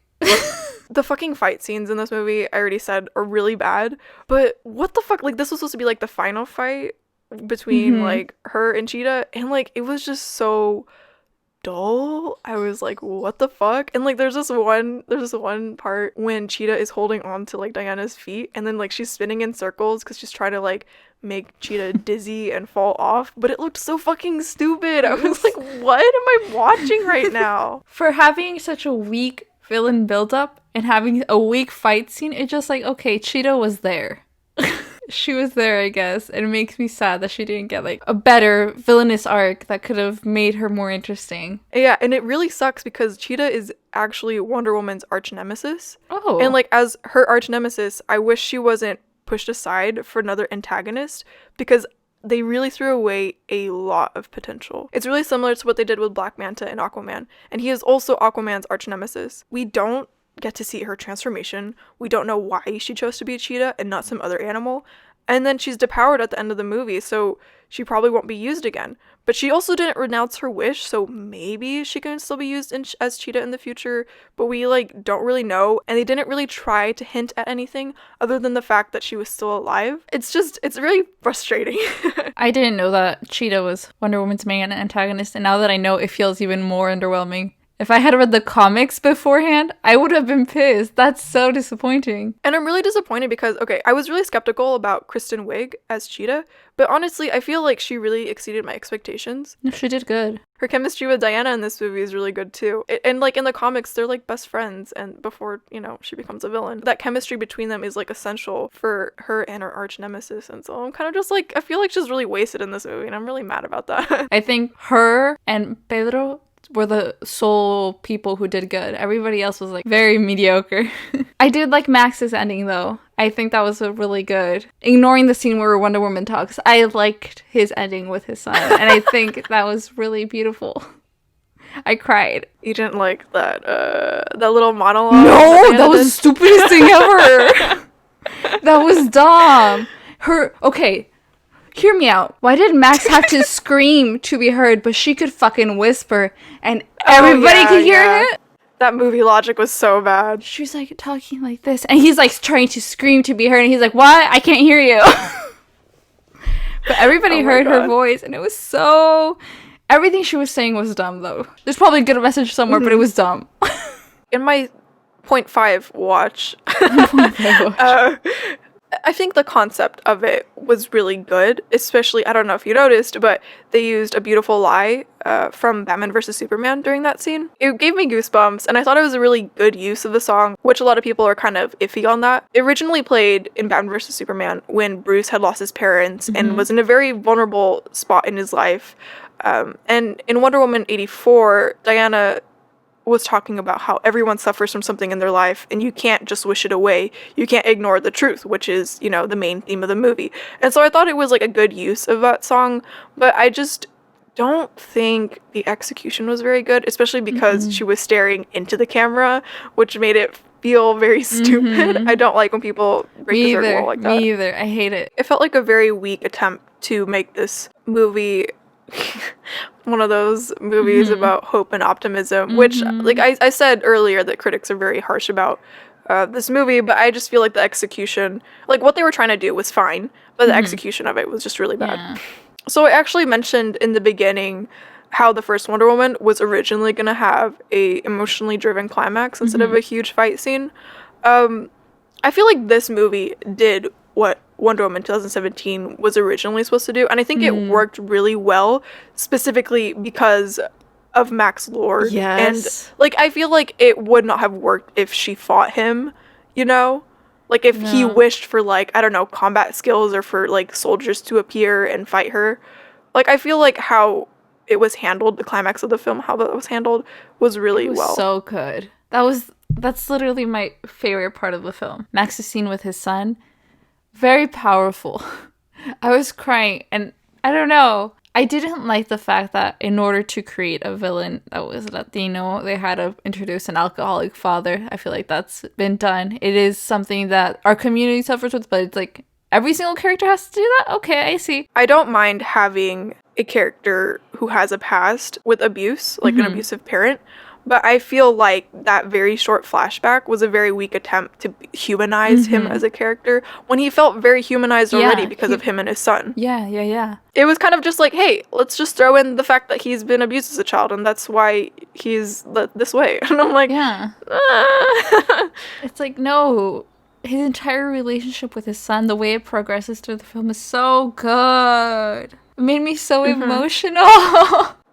Speaker 2: The fucking fight scenes in this movie, I already said, are really bad. But what the fuck? Like, this was supposed to be, like, the final fight between like her and Cheetah, and like it was just so dull. I was like, what the fuck? And like there's this one part when Cheetah is holding on to like Diana's feet, and then like she's spinning in circles because she's trying to like make Cheetah dizzy and fall off, but it looked so fucking stupid. I was like, what am I watching right now?
Speaker 1: For having such a weak villain build-up and having a weak fight scene, it's just like, okay, Cheetah was there. She was there, I guess. And it makes me sad that she didn't get like a better villainous arc that could have made her more interesting.
Speaker 2: Yeah, and it really sucks because Cheetah is actually Wonder Woman's arch nemesis.
Speaker 1: Oh.
Speaker 2: And like as her arch nemesis, I wish she wasn't pushed aside for another antagonist, because they really threw away a lot of potential. It's really similar to what they did with Black Manta and Aquaman, and he is also Aquaman's arch nemesis. We don't get to see her transformation. We don't know why she chose to be a cheetah and not some other animal. And then she's depowered at the end of the movie, so she probably won't be used again. But she also didn't renounce her wish, so maybe she can still be used as cheetah in the future, but we like don't really know, and they didn't really try to hint at anything other than the fact that she was still alive. It's really frustrating.
Speaker 1: I didn't know that Cheetah was Wonder Woman's main antagonist, and now that I know, it feels even more underwhelming. If I had read the comics beforehand, I would have been pissed. That's so disappointing.
Speaker 2: And I'm really disappointed because, okay, I was really skeptical about Kristen Wiig as Cheetah, but honestly, I feel like she really exceeded my expectations.
Speaker 1: No, she did good.
Speaker 2: Her chemistry with Diana in this movie is really good too. And like in the comics, they're like best friends, and before, she becomes a villain. That chemistry between them is like essential for her and her arch nemesis, and so I'm kind of just like, I feel like she's really wasted in this movie, and I'm really mad about that.
Speaker 1: I think her and Pedro were the sole people who did good. Everybody else was like very mediocre. I did like Max's ending though. I think that was really good. Ignoring the scene where Wonder Woman talks, I liked his ending with his son, and I think that was really beautiful. I cried.
Speaker 2: You didn't like that little monologue?
Speaker 1: No, that was the stupidest thing ever. That was dumb. Okay, hear me out. Why did Max have to scream to be heard, but she could fucking whisper and everybody could hear it?
Speaker 2: That movie logic was so bad.
Speaker 1: She was like talking like this, and he's like trying to scream to be heard, and he's like, what? I can't hear you. But everybody heard her voice, and it was so... Everything she was saying was dumb, though. There's probably a good message somewhere, but it was dumb.
Speaker 2: In my 0.5 watch, I think the concept of it was really good, especially, I don't know if you noticed, but they used A Beautiful Lie from Batman vs. Superman during that scene. It gave me goosebumps, and I thought it was a really good use of the song, which a lot of people are kind of iffy on that. It originally played in Batman vs. Superman when Bruce had lost his parents and was in a very vulnerable spot in his life. And in Wonder Woman 84, Diana was talking about how everyone suffers from something in their life, and you can't just wish it away. You can't ignore the truth, which is, the main theme of the movie. And so I thought it was like a good use of that song, but I just don't think the execution was very good, especially because she was staring into the camera, which made it feel very stupid. I don't like when people break the third wall like that.
Speaker 1: Me either. I hate it.
Speaker 2: It felt like a very weak attempt to make this movie one of those movies about hope and optimism, which, like I said earlier, that critics are very harsh about this movie, but I just feel like the execution, like what they were trying to do was fine, but the execution of it was just really bad. Yeah. So I actually mentioned in the beginning how the first Wonder Woman was originally going to have a emotionally driven climax instead of a huge fight scene. I feel like this movie did what Wonder Woman 2017 was originally supposed to do, and I think it worked really well, specifically because of Max Lord.
Speaker 1: Yes.
Speaker 2: And like I feel like it would not have worked if she fought him, like if he wished for like, I don't know, combat skills, or for like soldiers to appear and fight her. Like I feel like how it was handled, the climax of the film, how that was handled was really well.
Speaker 1: So good. That's literally my favorite part of the film. Max's scene with his son, very powerful. I was crying, and I don't know. I didn't like the fact that in order to create a villain that was Latino, they had to introduce an alcoholic father. I feel like that's been done. It is something that our community suffers with, but it's like every single character has to do that? Okay, I see.
Speaker 2: I don't mind having a character who has a past with abuse, like an abusive parent, But I feel like that very short flashback was a very weak attempt to humanize him as a character when he felt very humanized already because of him and his son.
Speaker 1: Yeah.
Speaker 2: It was kind of just like, hey, let's just throw in the fact that he's been abused as a child and that's why he's this way. And I'm like,
Speaker 1: yeah. It's like, no. His entire relationship with his son, the way it progresses through the film is so good. It made me so emotional.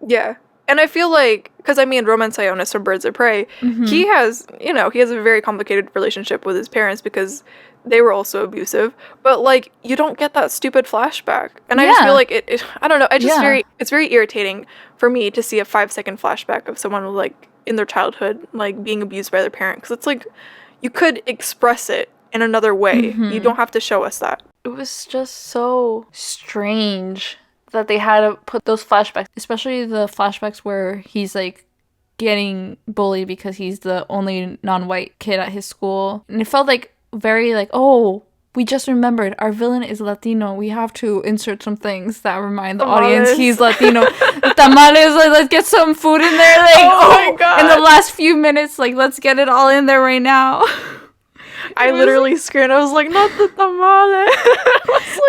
Speaker 2: Yeah. And I feel like, because I mean, Roman Sionis from Birds of Prey, he has a very complicated relationship with his parents because they were also abusive. But, like, you don't get that stupid flashback. And I just feel like I don't know, it's very irritating for me to see a 5-second flashback of someone, like, in their childhood, like, being abused by their parent. Because it's like, you could express it in another way. You don't have to show us that.
Speaker 1: It was just so strange that they had to put those flashbacks, especially the flashbacks where he's like getting bullied because he's the only non-white kid at his school. And it felt like very like, oh, we just remembered our villain is Latino. We have to insert some things that remind the audience he's Latino. Tamales, like, let's get some food in there. Like,
Speaker 2: oh my God.
Speaker 1: In the last few minutes, like, let's get it all in there right now.
Speaker 2: I literally screamed. I was like, not the tamale.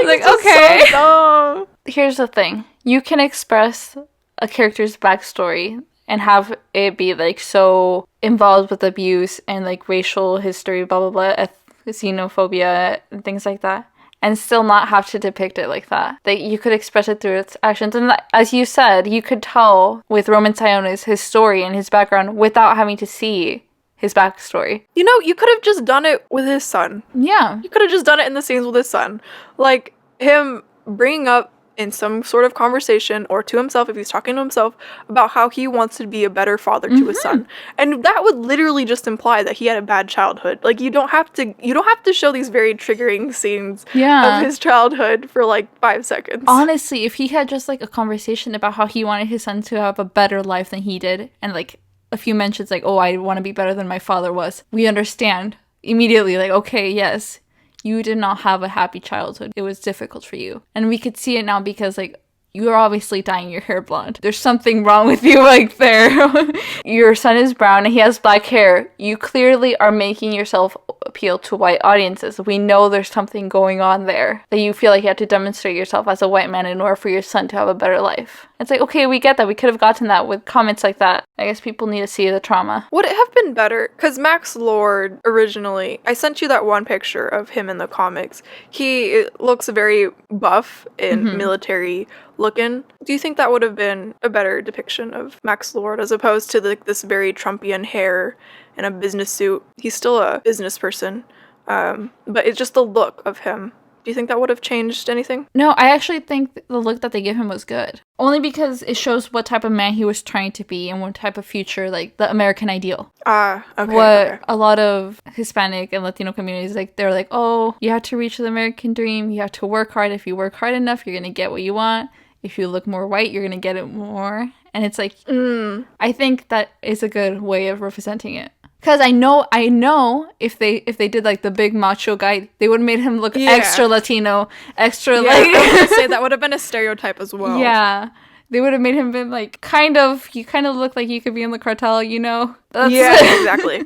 Speaker 1: like okay. So dumb. Here's the thing. You can express a character's backstory and have it be, like, so involved with abuse and, like, racial history, blah, blah, blah, xenophobia, and things like that, and still not have to depict it like that. That you could express it through its actions. And as you said, you could tell with Roman Sionis his story and his background without having to see his backstory.
Speaker 2: You could have just done it with his son.
Speaker 1: Yeah.
Speaker 2: You could have just done it in the scenes with his son. Like, him bringing up in some sort of conversation or to himself, if he's talking to himself, about how he wants to be a better father to his son. And that would literally just imply that he had a bad childhood. Like, you don't have to show these very triggering scenes of his childhood for like 5 seconds.
Speaker 1: Honestly, if he had just like a conversation about how he wanted his son to have a better life than he did, and like a few mentions like, oh, I want to be better than my father was, we understand immediately, like, okay, yes, you did not have a happy childhood. It was difficult for you. And we could see it now because, like, you're obviously dyeing your hair blonde. There's something wrong with you, like, there. Your son is brown and he has black hair. You clearly are making yourself appeal to white audiences. We know there's something going on there, that you feel like you have to demonstrate yourself as a white man in order for your son to have a better life. It's like, okay, we get that. We could have gotten that with comments like that. I guess people need to see the trauma.
Speaker 2: Would it have been better? Because Max Lord, originally, I sent you that one picture of him in the comics. He looks very buff and military looking. Do you think that would have been a better depiction of Max Lord as opposed to this very Trumpian hair and a business suit? He's still a business person, but it's just the look of him. Do you think that would have changed anything?
Speaker 1: No, I actually think the look that they give him was good. Only because it shows what type of man he was trying to be and what type of future, like, the American ideal.
Speaker 2: Okay.
Speaker 1: A lot of Hispanic and Latino communities, like, they're like, oh, you have to reach the American dream. You have to work hard. If you work hard enough, you're going to get what you want. If you look more white, you're going to get it more. And it's like, I think that is a good way of representing it. Because I know if they did like the big macho guy, they would have made him look extra Latino, extra like.
Speaker 2: I was gonna say that would have been a stereotype as well.
Speaker 1: Yeah, they would have made him been like you kind of look like you could be in the cartel, you know?
Speaker 2: Exactly.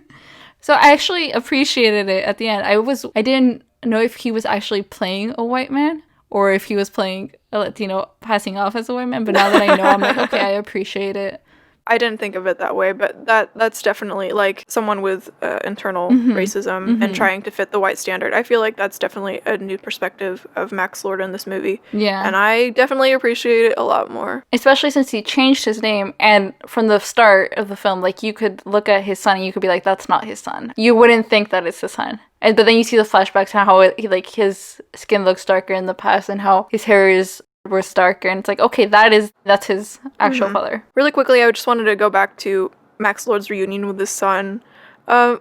Speaker 1: So I actually appreciated it at the end. I didn't know if he was actually playing a white man or if he was playing a Latino passing off as a white man. But now that I know, I'm like, okay, I appreciate it.
Speaker 2: I didn't think of it that way, but that's definitely, like, someone with internal racism and trying to fit the white standard. I feel like that's definitely a new perspective of Max Lord in this movie.
Speaker 1: Yeah.
Speaker 2: And I definitely appreciate it a lot more.
Speaker 1: Especially since he changed his name, and from the start of the film, like, you could look at his son and you could be like, that's not his son. You wouldn't think that it's his son. But then you see the flashbacks and how his skin looks darker in the past and how his hair was darker, and it's like, okay, that's his actual father.
Speaker 2: Really quickly, I just wanted to go back to Max Lord's reunion with his son. I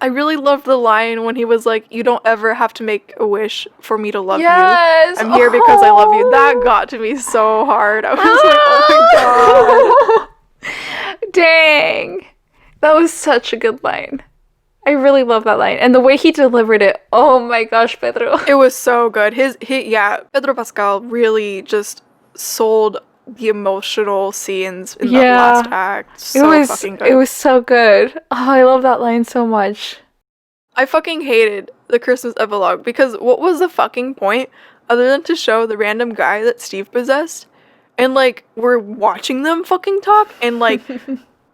Speaker 2: really loved the line when he was like, you don't ever have to make a wish for me to love you. I'm here because I love you. That got to me so hard. I was like, oh my god.
Speaker 1: Dang. That was such a good line. I really love that line. And the way he delivered it, oh my gosh, Pedro.
Speaker 2: It was so good. Pedro Pascal really just sold the emotional scenes in the last act. Fucking good.
Speaker 1: It was so good. Oh, I love that line so much.
Speaker 2: I fucking hated the Christmas epilogue because what was the fucking point other than to show the random guy that Steve possessed? And, like, we're watching them fucking talk, and, like,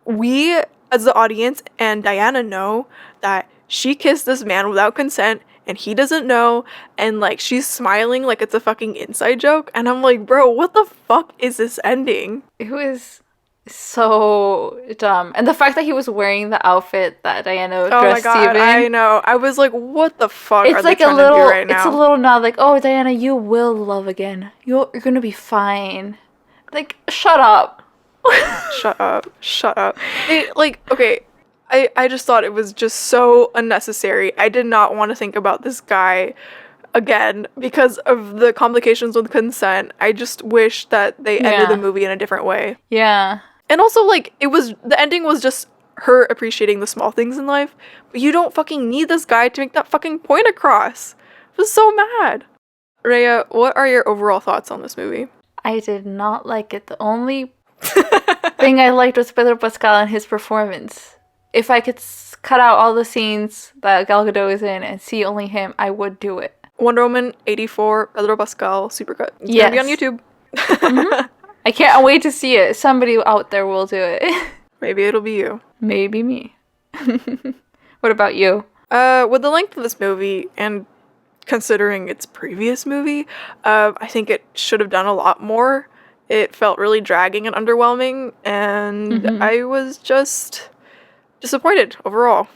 Speaker 2: we, as the audience, and Diana know that she kissed this man without consent, and he doesn't know, and, like, she's smiling like it's a fucking inside joke, and I'm like, bro, what the fuck is this ending?
Speaker 1: It was so dumb. And the fact that he was wearing the outfit that Diana dressed Steve in.
Speaker 2: I know. I was like, what the fuck
Speaker 1: it's
Speaker 2: are
Speaker 1: like
Speaker 2: they trying to do right now?
Speaker 1: It's a little nod, like, oh, Diana, you will love again. You're gonna be fine. Like, shut up.
Speaker 2: Shut up. Okay, I just thought it was just so unnecessary. I did not want to think about this guy again because of the complications with consent. I just wish that they ended the movie in a different way.
Speaker 1: Yeah.
Speaker 2: And also, like, the ending was just her appreciating the small things in life, but you don't fucking need this guy to make that fucking point across. I was so mad. Rea, what are your overall thoughts on this movie?
Speaker 1: I did not like it. The only thing I liked was Pedro Pascal and his performance. If I could cut out all the scenes that Gal Gadot is in and see only him, I would do it.
Speaker 2: Wonder Woman 84, Pedro Pascal, supercut. It's
Speaker 1: gonna
Speaker 2: be on YouTube.
Speaker 1: Mm-hmm. I can't wait to see it. Somebody out there will do it.
Speaker 2: Maybe it'll be you.
Speaker 1: Maybe me. What about you?
Speaker 2: With the length of this movie and considering its previous movie, I think it should have done a lot more. It felt really dragging and underwhelming, and I was just disappointed overall.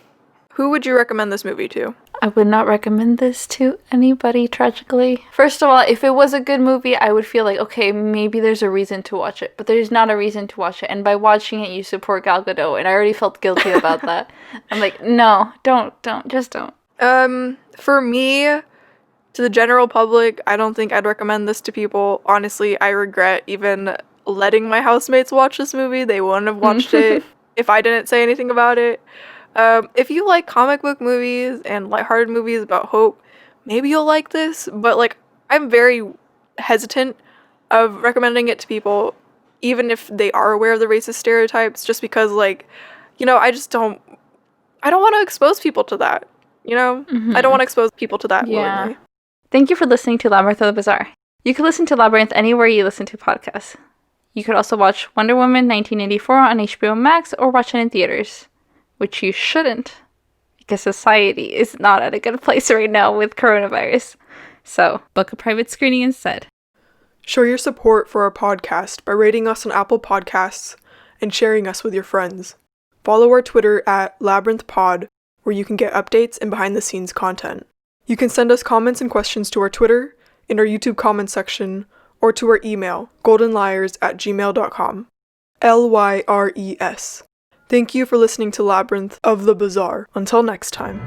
Speaker 2: Who would you recommend this movie to?
Speaker 1: I would not recommend this to anybody, tragically. First of all, if it was a good movie, I would feel like, okay, maybe there's a reason to watch it. But there's not a reason to watch it. And by watching it, you support Gal Gadot. And I already felt guilty about that. I'm like, no, just don't.
Speaker 2: For me, to the general public, I don't think I'd recommend this to people. Honestly, I regret even letting my housemates watch this movie. They wouldn't have watched it if I didn't say anything about it. If you like comic book movies and lighthearted movies about hope, maybe you'll like this, but, like, I'm very hesitant of recommending it to people, even if they are aware of the racist stereotypes, just because, like, you know, I don't want to expose people to that, you know? I don't want to expose people to that willingly.
Speaker 1: Thank you for listening to Labyrinth of the Bizarre. You can listen to Labyrinth anywhere you listen to podcasts. You could also watch Wonder Woman 1984 on HBO Max or watch it in theaters. Which you shouldn't, because society is not at a good place right now with coronavirus. So, book a private screening instead.
Speaker 2: Show your support for our podcast by rating us on Apple Podcasts and sharing us with your friends. Follow our Twitter at LabyrinthPod, where you can get updates and behind-the-scenes content. You can send us comments and questions to our Twitter, in our YouTube comment section, or to our email, goldenliars@gmail.com. LYRES. Thank you for listening to Labyrinth of the Bizarre. Until next time.